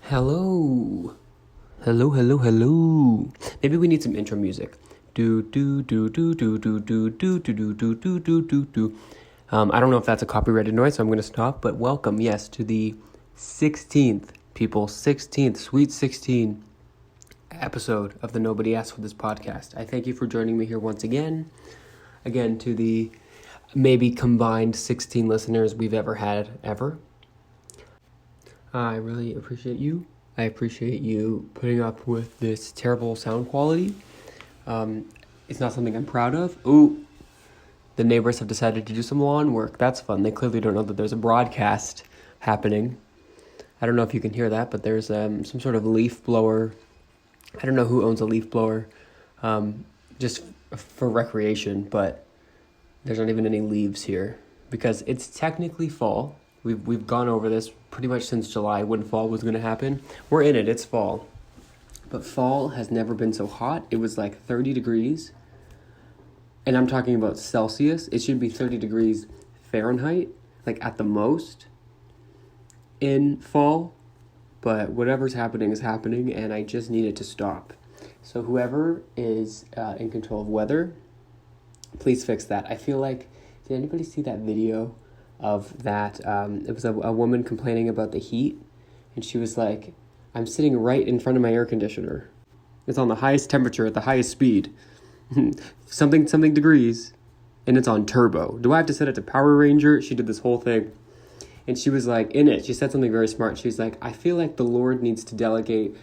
Hello. Hello. Maybe we need some intro music. Do do do do do do do do do do do do do do do. I don't know if that's a copyrighted noise, so I'm going to stop. But welcome, yes, to the 16th, people, 16th, sweet 16 episode of the Nobody Asked for This podcast. I thank you for joining me here once again. Again, to the maybe combined 16 listeners we've ever had, ever. I really appreciate you. I appreciate you putting up with this terrible sound quality. It's not something I'm proud of. Ooh, the neighbors have decided to do some lawn work. That's fun. They clearly don't know that there's a broadcast happening. I don't know if you can hear that, but there's some sort of leaf blower. I don't know who owns a leaf blower, just for recreation, but there's not even any leaves here because it's technically fall. We've gone over this pretty much since July when fall was going to happen. We're in it. It's fall. But fall has never been so hot. It was like 30 degrees. And I'm talking about Celsius. It should be 30 degrees Fahrenheit, like at the most, in fall. But whatever's happening is happening, and I just need it to stop. So whoever is in control of weather, please fix that. I feel like, did anybody see that video of that? It was a woman complaining about the heat, and she was like, I'm sitting right in front of my air conditioner. It's on the highest temperature at the highest speed. something degrees, and it's on turbo. Do I have to set it to Power Ranger? She did this whole thing. And she was like, in it, she said something very smart. She's like, I feel like the Lord needs to delegate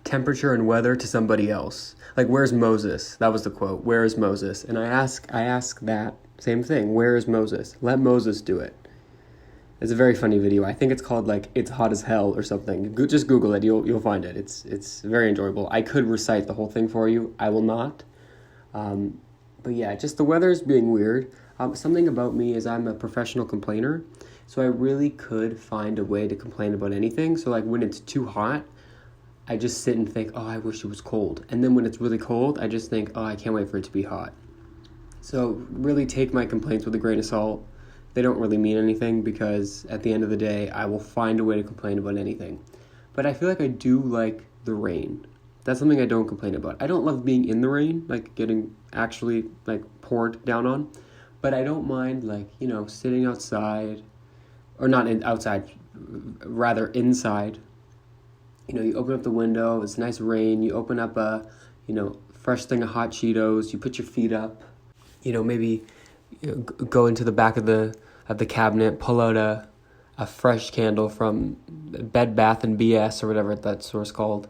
temperature and weather to somebody else. Like, where's Moses? That was the quote. Where is Moses? And I ask that same thing. Where is Moses? Let Moses do it. It's a very funny video. I think it's called like It's Hot as Hell or something. Just Google it. You'll find it. It's very enjoyable. I could recite the whole thing for you. I will not. But yeah, just the weather's being weird. Something about me is I'm a professional complainer. So I really could find a way to complain about anything. So like when it's too hot, I just sit and think, oh, I wish it was cold. And then when it's really cold, I just think, oh, I can't wait for it to be hot. So really take my complaints with a grain of salt. They don't really mean anything because at the end of the day, I will find a way to complain about anything. But I feel like I do like the rain. That's something I don't complain about. I don't love being in the rain, like getting actually like poured down on. But I don't mind like, sitting outside, or not outside, rather inside. You open up the window, it's nice rain, you open up a, fresh thing of hot Cheetos, you put your feet up, maybe go into the back of the cabinet, pull out a fresh candle from Bed Bath & BS or whatever that store's called,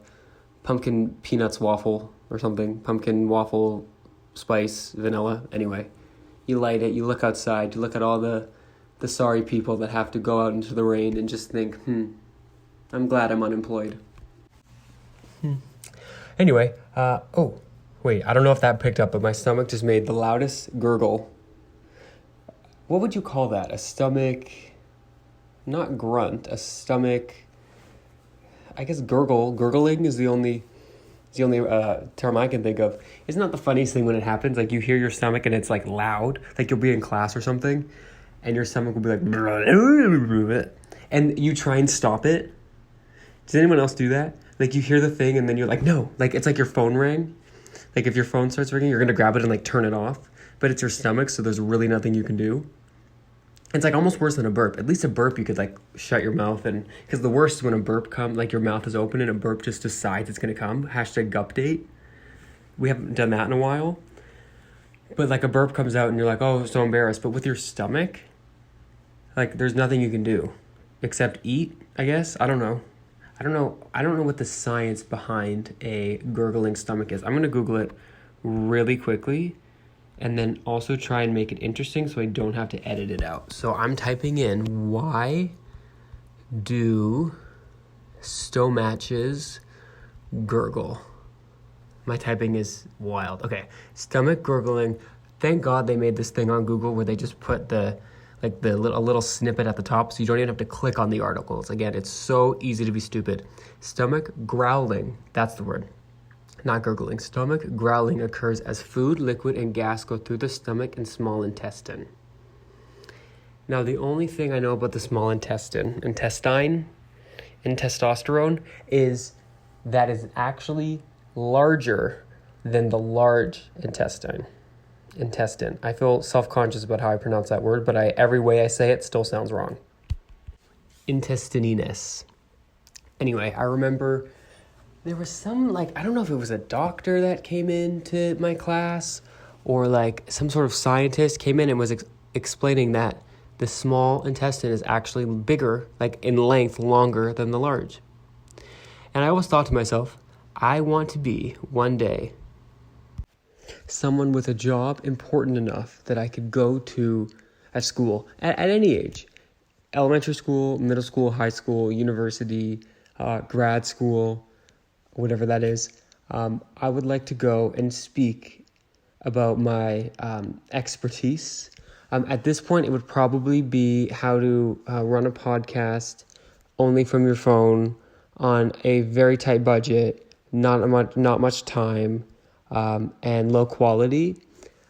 pumpkin peanuts waffle or something, pumpkin waffle spice vanilla, anyway. You light it, you look outside, you look at all the sorry people that have to go out into the rain and just think, I'm glad I'm unemployed. Anyway, I don't know if that picked up, but my stomach just made the loudest gurgle. What would you call that? A stomach, not grunt, a stomach, I guess gurgling is the only term I can think of. Isn't that the funniest thing when it happens? Like you hear your stomach and it's like loud, like you'll be in class or something, and your stomach will be like, and you try and stop it. Does anyone else do that? Like you hear the thing and then you're like, no, like it's like your phone rang. Like if your phone starts ringing, you're going to grab it and like turn it off, but it's your stomach. So there's really nothing you can do. It's like almost worse than a burp. At least a burp, you could like shut your mouth, and because the worst is when a burp comes, like your mouth is open and a burp just decides it's going to come. #gupdate. We haven't done that in a while. But like a burp comes out and you're like, oh, so embarrassed. But with your stomach, like there's nothing you can do except eat, I guess. I don't know what the science behind a gurgling stomach is. I'm going to Google it really quickly and then also try and make it interesting so I don't have to edit it out. So I'm typing in, why do stomaches gurgle? My typing is wild. Okay, stomach gurgling. Thank God they made this thing on Google where they just put a little snippet at the top, so you don't even have to click on the articles. Again, it's so easy to be stupid. Stomach growling, that's the word, not gurgling. Stomach growling occurs as food, liquid, and gas go through the stomach and small intestine. Now, the only thing I know about the small intestine in testosterone is actually larger than the large intestine. I feel self-conscious about how I pronounce that word, but every way I say it still sounds wrong. Intestininus. Anyway, I remember there was some, I don't know if it was a doctor that came into my class or some sort of scientist came in and was explaining that the small intestine is actually bigger, in length, longer than the large. And I always thought to myself, I want to be, one day, someone with a job important enough that I could go to at school, at any age, elementary school, middle school, high school, university, grad school, whatever that is. I would like to go and speak about my expertise. At this point, it would probably be how to run a podcast only from your phone on a very tight budget, not much time, and low quality.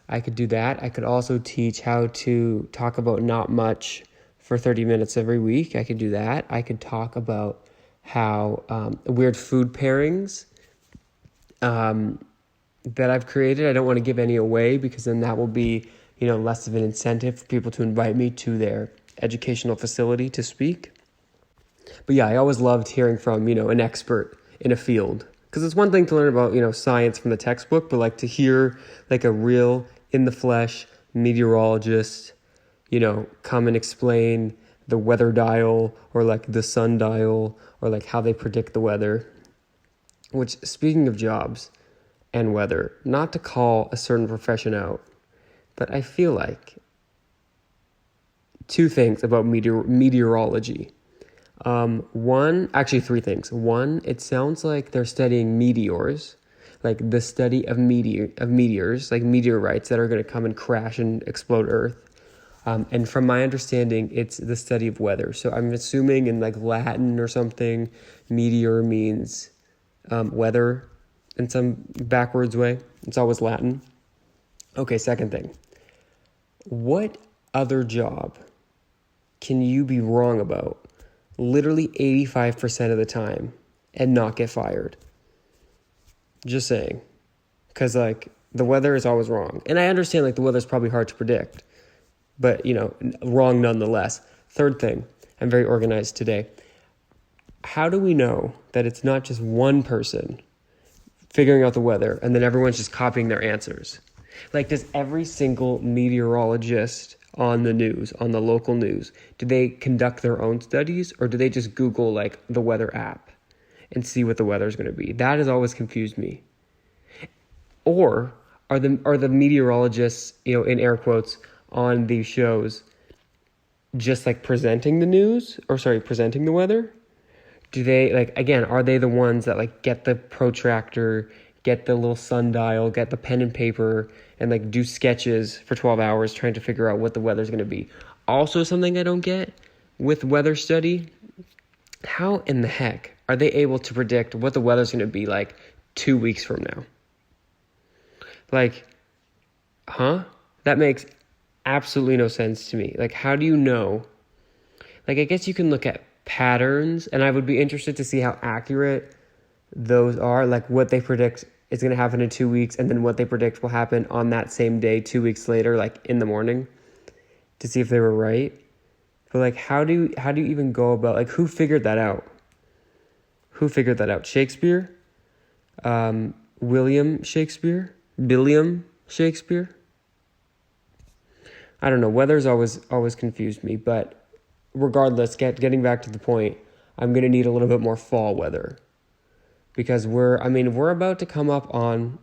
I could do that. I could also teach how to talk about not much for 30 minutes every week. I could do that. I could talk about how weird food pairings that I've created. I don't want to give any away because then that will be, less of an incentive for people to invite me to their educational facility to speak. But yeah, I always loved hearing from, an expert in a field. Because it's one thing to learn about, science from the textbook, but to hear a real in the flesh meteorologist, come and explain the weather dial or the sundial or how they predict the weather. Which, speaking of jobs and weather, not to call a certain profession out, but I feel like two things about meteorology. Three things. One, it sounds like they're studying meteors, the study of meteors, meteorites that are going to come and crash and explode Earth. And from my understanding, it's the study of weather. So I'm assuming in Latin or something, meteor means weather in some backwards way. It's always Latin. Okay, second thing. What other job can you be wrong about literally 85% of the time and not get fired? Just saying. Because, the weather is always wrong. And I understand, the weather's probably hard to predict. But, wrong nonetheless. Third thing, I'm very organized today. How do we know that it's not just one person figuring out the weather and then everyone's just copying their answers? Does every single meteorologist on the news, on the local news, do they conduct their own studies or do they just Google the weather app and see what the weather is going to be? That has always confused me. Or are the meteorologists, in air quotes, on these shows just presenting presenting the weather? Do they again, are they the ones that get the protractor, get the little sundial, get the pen and paper and do sketches for 12 hours trying to figure out what the weather's going to be? Also, something I don't get with weather study, how in the heck are they able to predict what the weather's going to be 2 weeks from now? That makes absolutely no sense to me. How do you know? I guess you can look at patterns, and I would be interested to see how accurate those are, what they predict is going to happen in 2 weeks, and then what they predict will happen on that same day 2 weeks later, in the morning, to see if they were right. But how do you even go about who figured that out? Shakespeare? William Shakespeare? Billiam Shakespeare? I don't know. Weather's always confused me, but regardless, getting back to the point, I'm going to need a little bit more fall weather. Because we're about to come up on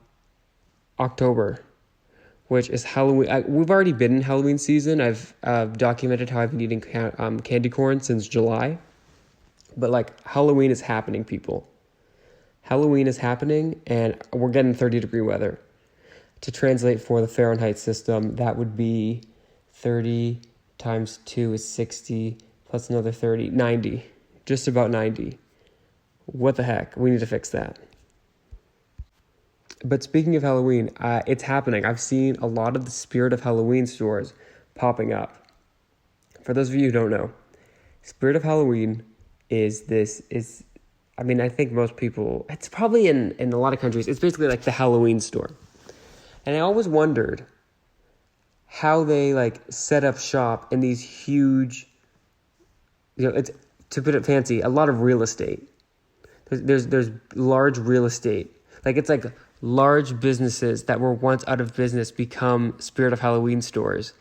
October, which is Halloween. We've already been in Halloween season. I've documented how I've been eating candy corn since July. But Halloween is happening, people. Halloween is happening, and we're getting 30-degree weather. To translate for the Fahrenheit system, that would be 30 times 2 is 60, plus another 30, 90. Just about 90. What the heck? We need to fix that. But speaking of Halloween, it's happening. I've seen a lot of the Spirit of Halloween stores popping up. For those of you who don't know, Spirit of Halloween I think most people, it's probably in a lot of countries, it's basically like the Halloween store. And I always wondered how they like set up shop in these huge, it's, to put it fancy, a lot of real estate. There's large real estate. Like it's like large businesses that were once out of business become Spirit of Halloween stores.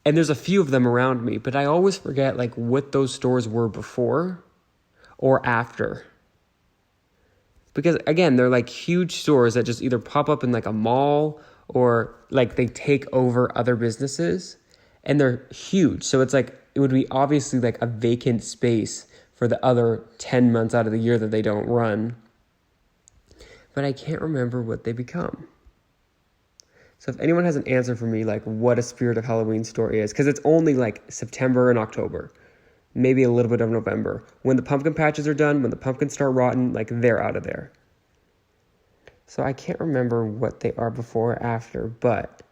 And there's a few of them around me, but I always forget like what those stores were before or after. Because again, they're like huge stores that just either pop up in like a mall or like they take over other businesses, and they're huge. So it's like, it would be obviously like a vacant space for the other 10 months out of the year that they don't run. But I can't remember what they become. So if anyone has an answer for me, like what a Spirit of Halloween store is, because it's only like September and October, maybe a little bit of November. When the pumpkin patches are done, when the pumpkins start rotting, like they're out of there. So I can't remember what they are before or after, but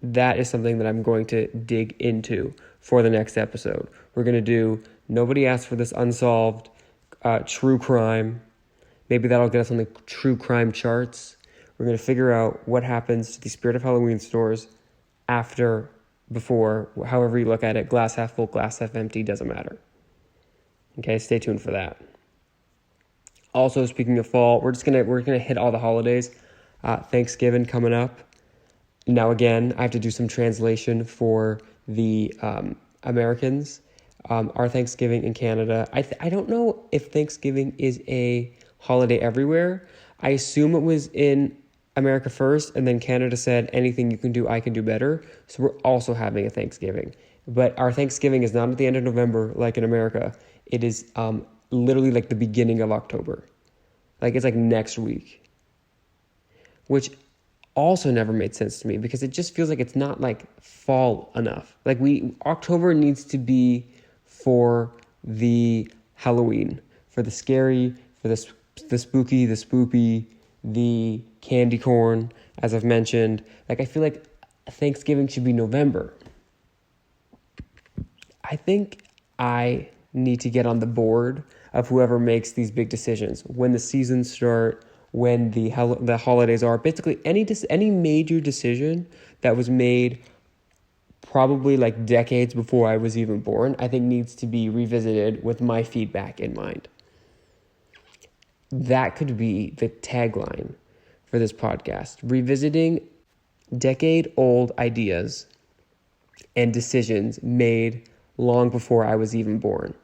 that is something that I'm going to dig into for the next episode. We're going to do Nobody Asked for This Unsolved, true crime. Maybe that'll get us on the true crime charts. We're going to figure out what happens to the Spirit of Halloween stores after, before, however you look at it. Glass half full, glass half empty, doesn't matter. Okay, stay tuned for that. Also, speaking of fall, we're gonna hit all the holidays. Thanksgiving coming up. Now again, I have to do some translation for the Americans. Our Thanksgiving in Canada, I don't know if Thanksgiving is a holiday everywhere. I assume it was in America first, and then Canada said, anything you can do, I can do better. So we're also having a Thanksgiving. But our Thanksgiving is not at the end of November like in America. It is literally like the beginning of October. Like it's like next week. Which also never made sense to me, because it just feels like it's not like fall enough. Like October needs to be for the Halloween, for the scary, for the spooky, the spoopy, the candy corn, as I've mentioned. Like I feel like Thanksgiving should be November. I think I need to get on the board of whoever makes these big decisions. When the seasons start, when the holidays are, basically any major decision that was made probably like decades before I was even born, I think needs to be revisited with my feedback in mind. That could be the tagline for this podcast. Revisiting decade-old ideas and decisions made long before I was even born,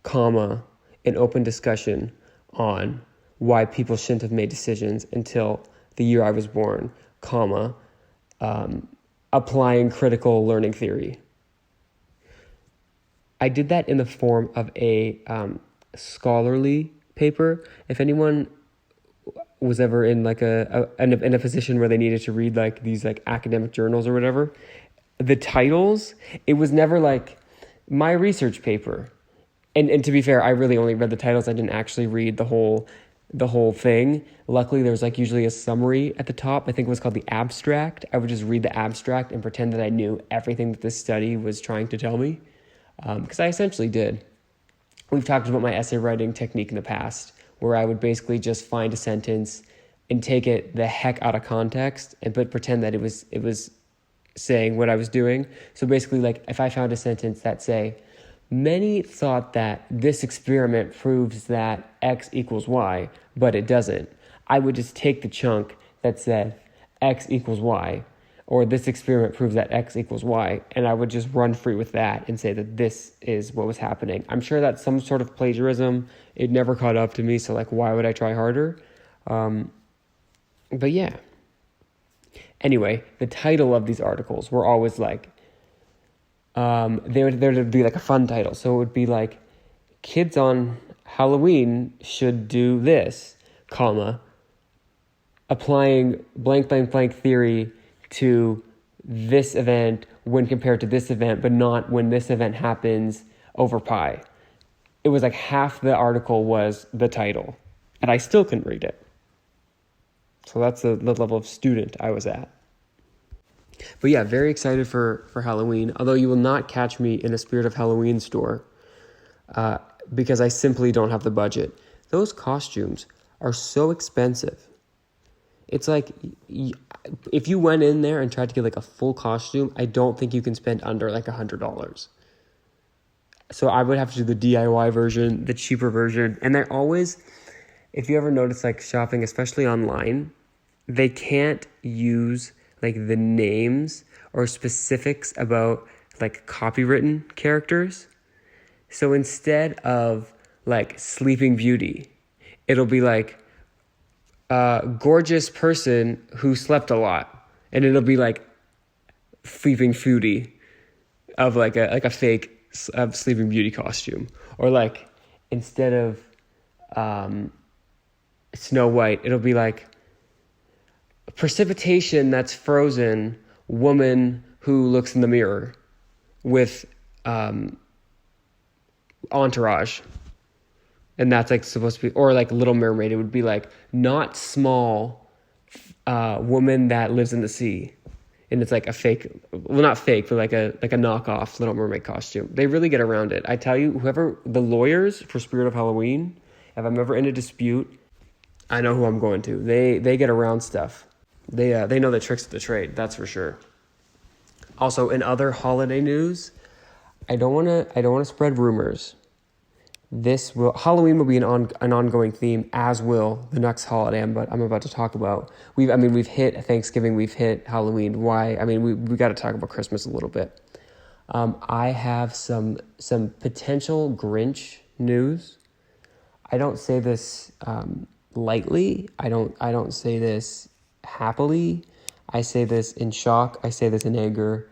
comma, an open discussion on why people shouldn't have made decisions until the year I was born, comma, applying critical learning theory. I did that in the form of a scholarly paper. If anyone was ever in like in a position where they needed to read like these like academic journals or whatever, the titles, it was never like my research paper. And to be fair, I really only read the titles. I didn't actually read the whole thing. Luckily, there was like usually a summary at the top. I think it was called the abstract. I would just read the abstract and pretend that I knew everything that this study was trying to tell me, because I essentially did. We've talked about my essay writing technique in the past, where I would basically just find a sentence and take it the heck out of context, but pretend that it was saying what I was doing. So basically, like if I found a sentence that say, many thought that this experiment proves that X equals Y, but it doesn't, I would just take the chunk that said X equals Y, or this experiment proves that X equals Y, and I would just run free with that and say that this is what was happening. I'm sure that's some sort of plagiarism. It never caught up to me, so like, why would I try harder? But yeah. Anyway, the title of these articles were always like, there'd be like a fun title. So it would be like, kids on Halloween should do this, comma, applying blank, blank, blank theory to this event when compared to this event, but not when this event happens over pi. It was like half the article was the title, and I still couldn't read it. So that's the level of student I was at. But yeah, very excited for Halloween, although you will not catch me in a Spirit of Halloween store. because I simply don't have the budget. Those costumes are so expensive. It's like, if you went in there and tried to get like a full costume, I don't think you can spend under like $100. So I would have to do the DIY version, the cheaper version. And they're always, if you ever notice like shopping, especially online, they can't use like the names or specifics about like copywritten characters. So instead of like Sleeping Beauty, it'll be like gorgeous person who slept a lot. And it'll be like Sleeping Foodie of like a fake Sleeping Beauty costume. Or like instead of Snow White, it'll be like precipitation that's frozen woman who looks in the mirror with entourage. And that's like supposed to be, or like Little Mermaid, it would be like not small woman that lives in the sea. And it's like a fake, well, not fake, but like a knockoff Little Mermaid costume. They really get around it. I tell you, whoever, the lawyers for Spirit of Halloween, if I'm ever in a dispute, I know who I'm going to. They get around stuff. They know the tricks of the trade, that's for sure. Also, in other holiday news, I don't want to spread rumors. Halloween will be an ongoing theme, as will the next holiday I'm about to talk about. We've hit Thanksgiving, we've hit Halloween. Why? We got to talk about Christmas a little bit. I have some potential Grinch news. I don't say this lightly. I don't say this happily. I say this in shock. I say this in anger,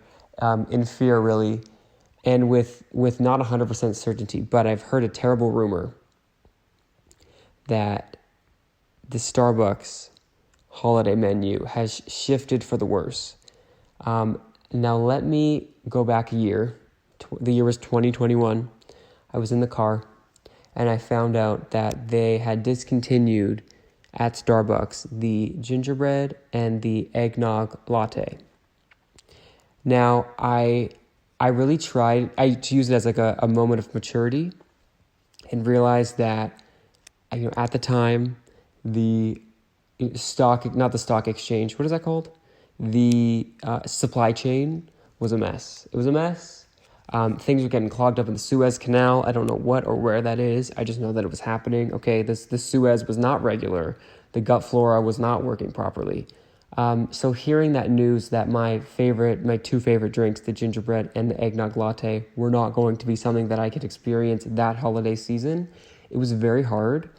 in fear, really. And with not 100% certainty, but I've heard a terrible rumor that the Starbucks holiday menu has shifted for the worse. Now let me go back a year. The year was 2021. I was in the car, and I found out that they had discontinued at Starbucks the gingerbread and the eggnog latte. Now, I really tried to use it as like a moment of maturity and realized that, at the time, the not the stock exchange, what is that called? The supply chain was a mess. It was a mess. Things were getting clogged up in the Suez Canal. I don't know what or where that is. I just know that it was happening. Okay, the Suez was not regular. The gut flora was not working properly. So hearing that news that my two favorite drinks, the gingerbread and the eggnog latte, were not going to be something that I could experience that holiday season, it was very hard.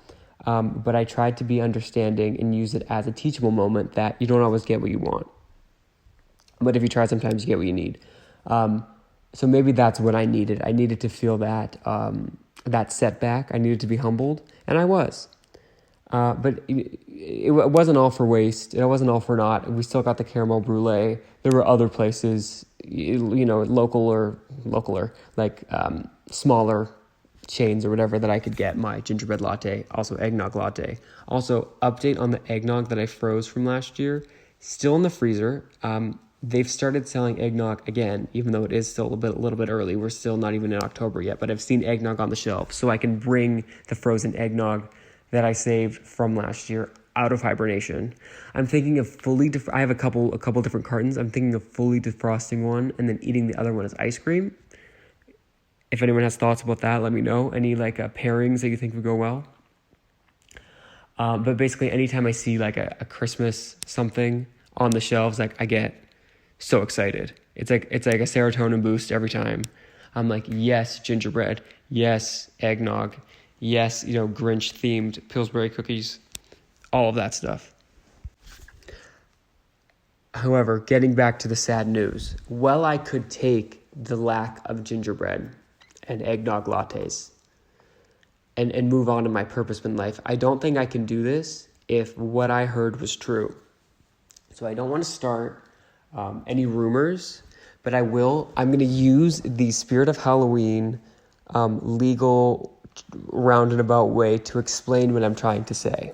But I tried to be understanding and use it as a teachable moment that you don't always get what you want. But if you try, sometimes you get what you need. So maybe that's what I needed. I needed to feel that setback. I needed to be humbled, and I was. But it wasn't all for waste. It wasn't all for naught. We still got the caramel brulee. There were other places, localer, like smaller chains or whatever that I could get my gingerbread latte, also eggnog latte. Also, update on the eggnog that I froze from last year. Still in the freezer. They've started selling eggnog again, even though it is still a little bit early. We're still not even in October yet, but I've seen eggnog on the shelf, so I can bring the frozen eggnog that I saved from last year out of hibernation. I'm thinking of I have a couple different cartons. I'm thinking of fully defrosting one and then eating the other one as ice cream. If anyone has thoughts about that, let me know. Any pairings that you think would go well. But basically, anytime I see like a Christmas something on the shelves, like I get so excited. It's like a serotonin boost every time. I'm like, yes, gingerbread. Yes, eggnog. Yes, Grinch-themed Pillsbury cookies, all of that stuff. However, getting back to the sad news, while I could take the lack of gingerbread and eggnog lattes and move on to my purpose in life, I don't think I can do this if what I heard was true. So I don't want to start any rumors, but I'm going to use the Spirit of Halloween legal roundabout way to explain what I'm trying to say.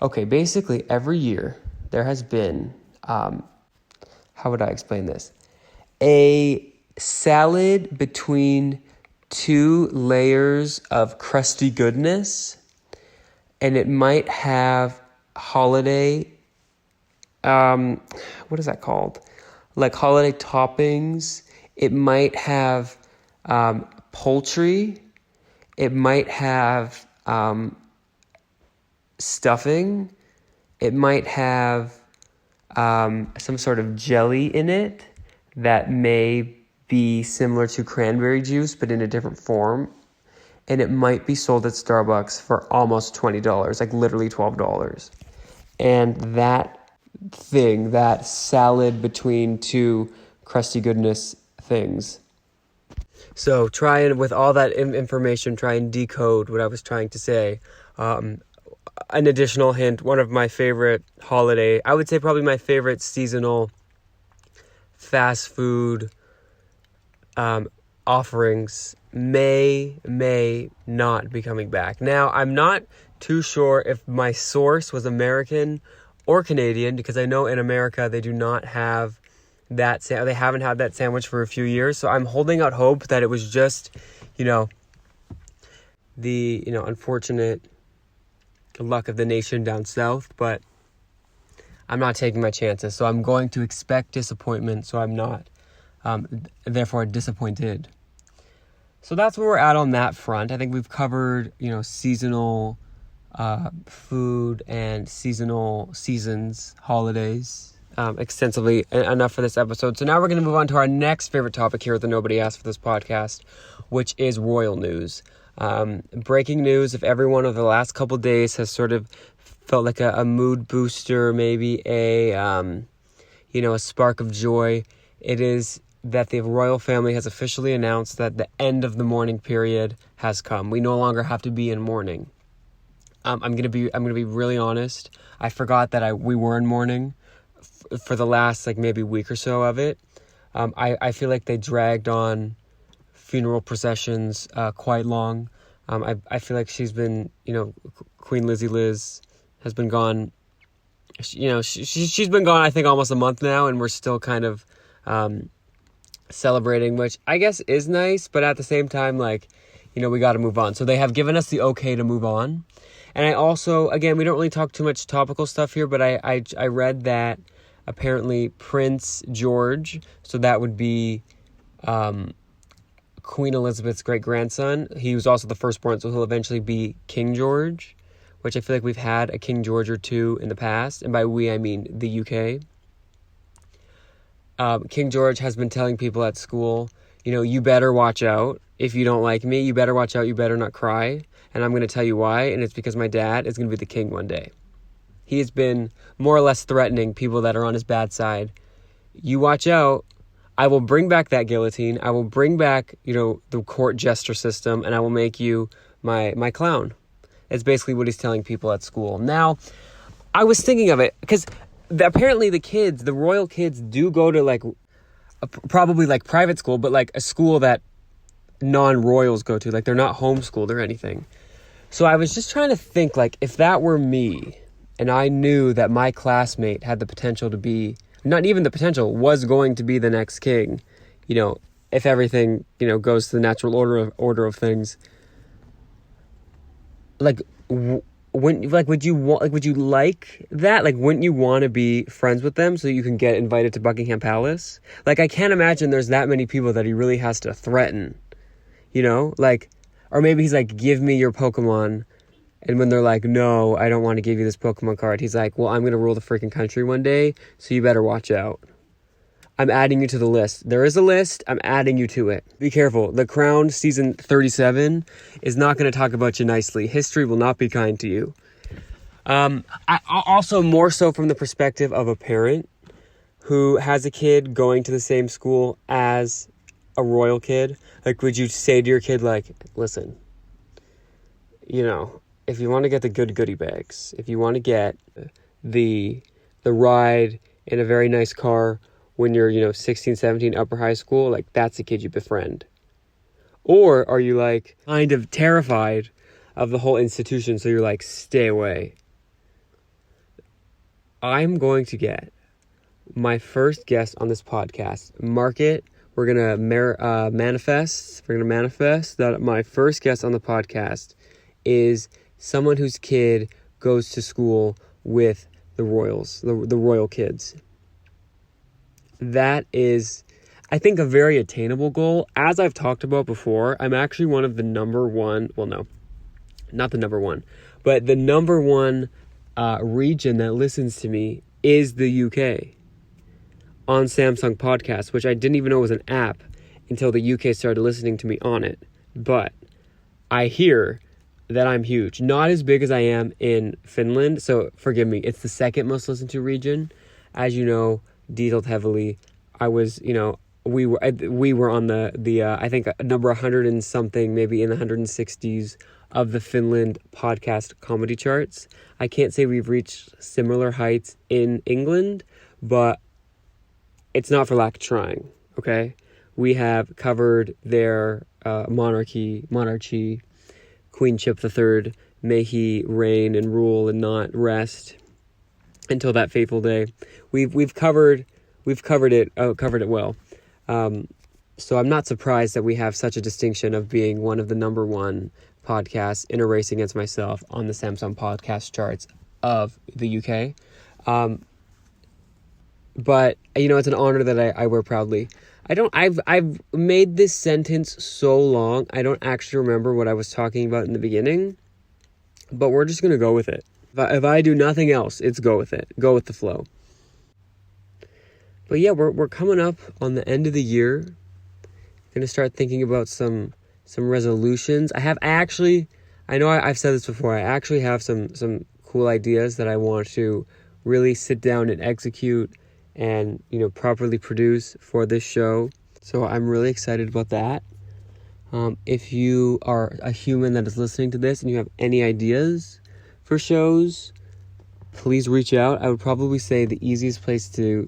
Okay, basically every year there has been, how would I explain this? A salad between 2 layers of crusty goodness, and it might have holiday, what is that called? Like holiday toppings. It might have poultry. It might have stuffing. It might have some sort of jelly in it that may be similar to cranberry juice, but in a different form. And it might be sold at Starbucks for almost $20, like literally $12. And that thing, that salad between 2 crusty goodness things. So try and, with all that information, try and decode what I was trying to say. An additional hint, one of my favorite holiday, I would say probably my favorite seasonal fast food offerings may not be coming back. Now, I'm not too sure if my source was American or Canadian, because I know in America they do not have that, they haven't had that sandwich for a few years, so I'm holding out hope that it was just, the, unfortunate luck of the nation down south, but I'm not taking my chances, so I'm going to expect disappointment, so I'm not, therefore disappointed. So that's where we're at on that front. I think we've covered, seasonal food and seasons, holidays, extensively enough for this episode. So now we're going to move on to our next favorite topic here at the Nobody Asked for this podcast, which is royal news. Breaking news of everyone over the last couple days has sort of felt like a mood booster, maybe a spark of joy. It is that the royal family has officially announced that the end of the mourning period has come. We no longer have to be in mourning. I'm gonna be really honest. I forgot that we were in mourning for the last maybe week or so of it. I feel like they dragged on funeral processions quite long. I feel like she's been, Queen Lizzie Liz has been gone. She's been gone, I think, almost a month now, and we're still kind of celebrating, which I guess is nice, but at the same time, we got to move on. So they have given us the okay to move on. And I also, again, we don't really talk too much topical stuff here, but I read that apparently Prince George, so that would be Queen Elizabeth's great-grandson, he was also the firstborn, so he'll eventually be King George, which I feel like we've had a King George or two in the past, and by we, I mean the UK. King George has been telling people at school, you better watch out. If you don't like me, you better watch out. You better not cry. And I'm going to tell you why. And it's because my dad is going to be the king one day. He has been more or less threatening people that are on his bad side. You watch out. I will bring back that guillotine. I will bring back, the court jester system. And I will make you my clown. It's basically what he's telling people at school. Now, I was thinking of it because apparently the royal kids do go to probably private school, but a school that non-royals go to. They're not homeschooled or anything. So I was just trying to think, if that were me and I knew that my classmate had the potential to be, not even the potential, was going to be the next king, if everything, goes to the natural order of things. Would you like that? Wouldn't you want to be friends with them so you can get invited to Buckingham Palace? I can't imagine there's that many people that he really has to threaten, or maybe he's give me your Pokemon. And when they're no, I don't want to give you this Pokemon card. He's well, I'm going to rule the freaking country one day, so you better watch out. I'm adding you to the list. There is a list. I'm adding you to it. Be careful. The Crown season 37 is not going to talk about you nicely. History will not be kind to you. I also more so from the perspective of a parent who has a kid going to the same school as a royal kid. Would you say to your kid, listen, if you want to get the good goodie bags, if you want to get the ride in a very nice car when you're, 16, 17, upper high school, that's the kid you befriend? Or are you, kind of terrified of the whole institution, so you're stay away? I'm going to get my first guest on this podcast. Mark it we're gonna manifest that my first guest on the podcast is someone whose kid goes to school with the Royals, the Royal kids. That is, I think, a very attainable goal. As I've talked about before, I'm actually one of the number one, well, no, not the number one, but the number one region that listens to me is the UK on Samsung Podcasts, which I didn't even know was an app until the UK started listening to me on it. But I hear that I'm huge. Not as big as I am in Finland, so forgive me. It's the second most listened to region. As you know, detailed heavily. I was, we were on the I think number 100 and something, maybe in the 160s of the Finland podcast comedy charts. I can't say we've reached similar heights in England, but it's not for lack of trying, okay? We have covered their monarchy, Queen Chip III, may he reign and rule and not rest until that fateful day. We've covered it well. So I'm not surprised that we have such a distinction of being one of the number one podcasts in a race against myself on the Samsung podcast charts of the UK. But it's an honor that I wear proudly. I've made this sentence so long, I don't actually remember what I was talking about in the beginning, but we're just going to go with it. If I do nothing else, it's go with it. Go with the flow. But yeah, we're coming up on the end of the year. Going to start thinking about some resolutions. I've said this before. I actually have some cool ideas that I want to really sit down and execute and properly produce for this show. So I'm really excited about that. If you are a human that is listening to this and you have any ideas for shows, please reach out. I would probably say the easiest place to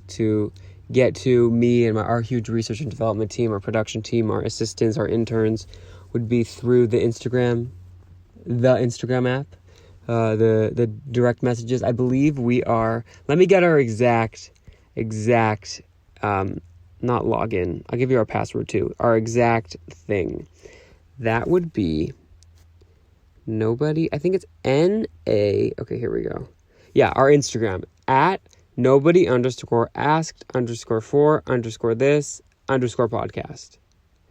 get to me and our huge research and development team, our production team, our assistants, our interns, would be through the Instagram app, the direct messages. I believe we are, let me get our exact not login. I'll give you our password too. Our exact thing. That would be nobody. I think it's NA. Okay, here we go. Yeah, our Instagram at nobody_asked_for_this_podcast.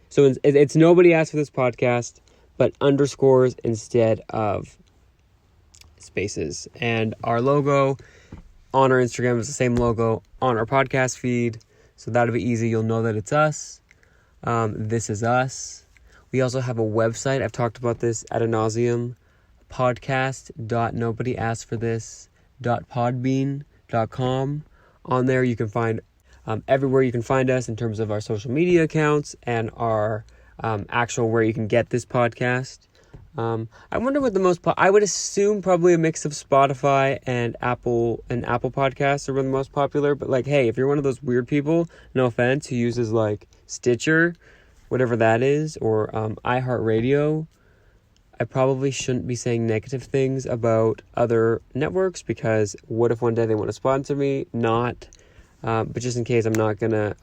So it's nobody asked for this podcast, but underscores instead of spaces. And our logo on our Instagram is the same logo on our podcast feed. So that'll be easy. You'll know that it's us. This is us. We also have a website. I've talked about this ad nauseum. podcast.nobodyaskforthis.podbean.com. On there you can find everywhere you can find us in terms of our social media accounts and our actual where you can get this podcast. I wonder what I would assume probably a mix of Spotify and Apple Podcasts are the most popular. But hey, if you're one of those weird people, no offense, who uses Stitcher, whatever that is, or iHeartRadio, I probably shouldn't be saying negative things about other networks, because what if one day they want to sponsor me? Not, but just in case, I'm not gonna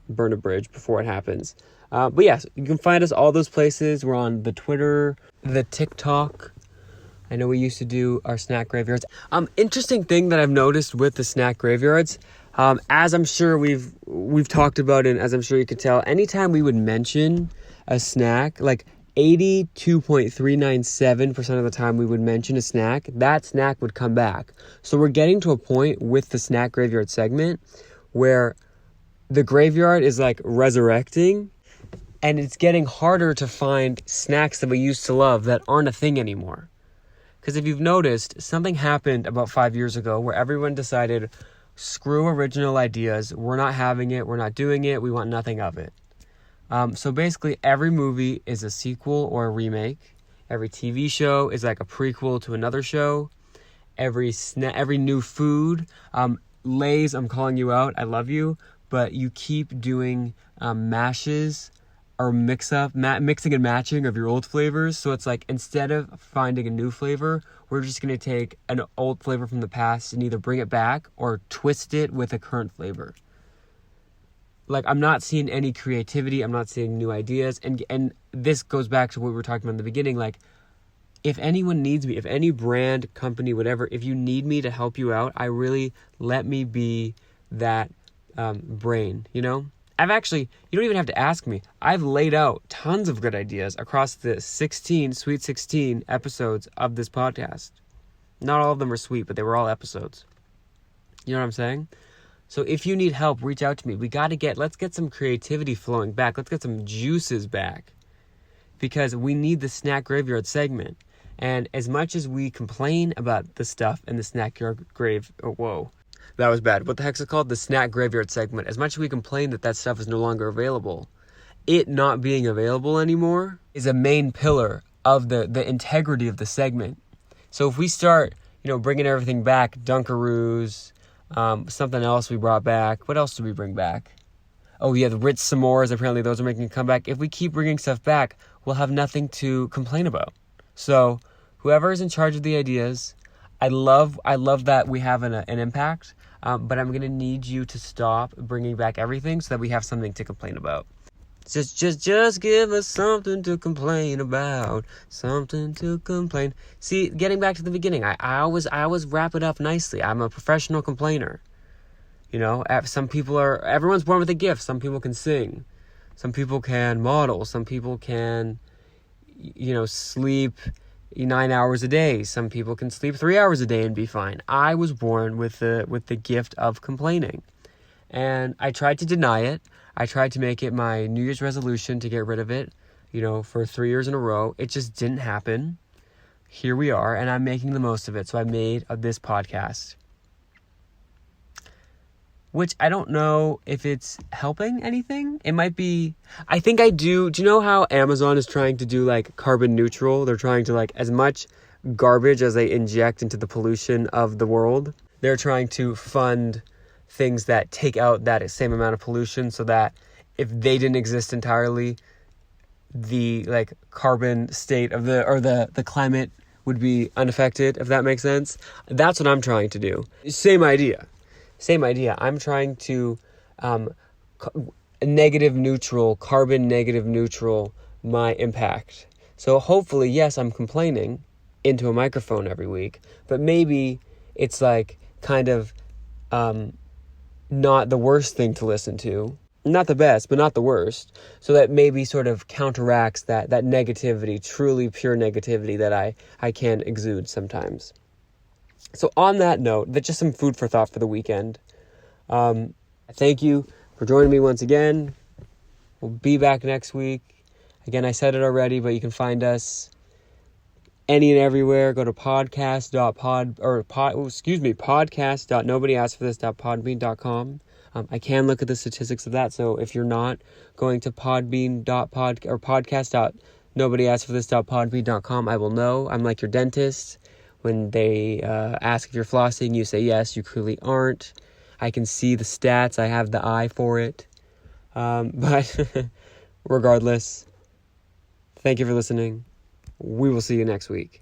burn a bridge before it happens. But yes, you can find us all those places. We're on the Twitter, the TikTok. I know we used to do our snack graveyards. Interesting thing that I've noticed with the snack graveyards, as I'm sure we've talked about, and as I'm sure you could tell, anytime we would mention a snack, 82.397% of the time we would mention a snack, that snack would come back. So we're getting to a point with the snack graveyard segment where the graveyard is resurrecting, and it's getting harder to find snacks that we used to love that aren't a thing anymore. Because if you've noticed, something happened about 5 years ago where everyone decided, screw original ideas, we're not having it, we're not doing it, we want nothing of it. So basically every movie is a sequel or a remake. Every TV show is a prequel to another show. Every new food, Lay's, I'm calling you out, I love you, but you keep doing mashes or mixing and matching of your old flavors. So it's instead of finding a new flavor, we're just going to take an old flavor from the past and either bring it back or twist it with a current flavor. like, I'm not seeing any creativity. I'm not seeing new ideas. And this goes back to what we were talking about in the beginning. Like, if anyone needs me, if any brand, company, whatever, if you need me to help you out, let me be that brain, you know? You don't even have to ask me. I've laid out tons of good ideas across the sweet 16 episodes of this podcast. Not all of them are sweet, but they were all episodes. You know what I'm saying? So if you need help, reach out to me. Let's get some creativity flowing back. Let's get some juices back. Because we need the snack graveyard segment. And as much as we complain about the stuff in the snack whoa, that was bad. What the heck's it called? The snack graveyard segment. As much as we complain that stuff is no longer available, it not being available anymore is a main pillar of the integrity of the segment. So if we start, bringing everything back, Dunkaroos, something else we brought back. What else did we bring back? Oh yeah, the Ritz s'mores. Apparently those are making a comeback. If we keep bringing stuff back, we'll have nothing to complain about. So whoever is in charge of the ideas, I love that we have an impact. But I'm going to need you to stop bringing back everything so that we have something to complain about. Just give us something to complain about. Something to complain. See, getting back to the beginning, I always wrap it up nicely. I'm a professional complainer. Everyone's born with a gift. Some people can sing. Some people can model. Some people can, sleep 9 hours a day. Some people can sleep 3 hours a day and be fine. I was born with the gift of complaining. And I tried to deny it. I tried to make it my New Year's resolution to get rid of it, for 3 years in a row. It just didn't happen. Here we are, and I'm making the most of it. So I made this podcast, which I don't know if it's helping anything. It might be. I think I do. Do you know how Amazon is trying to do like carbon neutral? They're trying to as much garbage as they inject into the pollution of the world. They're trying to fund things that take out that same amount of pollution so that if they didn't exist entirely, the carbon state of the climate would be unaffected, if that makes sense. That's what I'm trying to do. Same idea. I'm trying to carbon negative neutral my impact. So hopefully, yes, I'm complaining into a microphone every week, but maybe it's kind of not the worst thing to listen to. Not the best, but not the worst. So that maybe sort of counteracts that negativity, truly pure negativity that I can exude sometimes. So on that note, that's just some food for thought for the weekend. Thank you for joining me once again. We'll be back next week. Again, I said it already, but you can find us any and everywhere. Go to podcast.nobodyaskforthis.podbean.com. I can look at the statistics of that. So if you're not going to podcast.nobodyaskforthis.podbean.com, I will know. I'm like your dentist. When they ask if you're flossing, you say yes, you clearly aren't. I can see the stats. I have the eye for it. But regardless, thank you for listening. We will see you next week.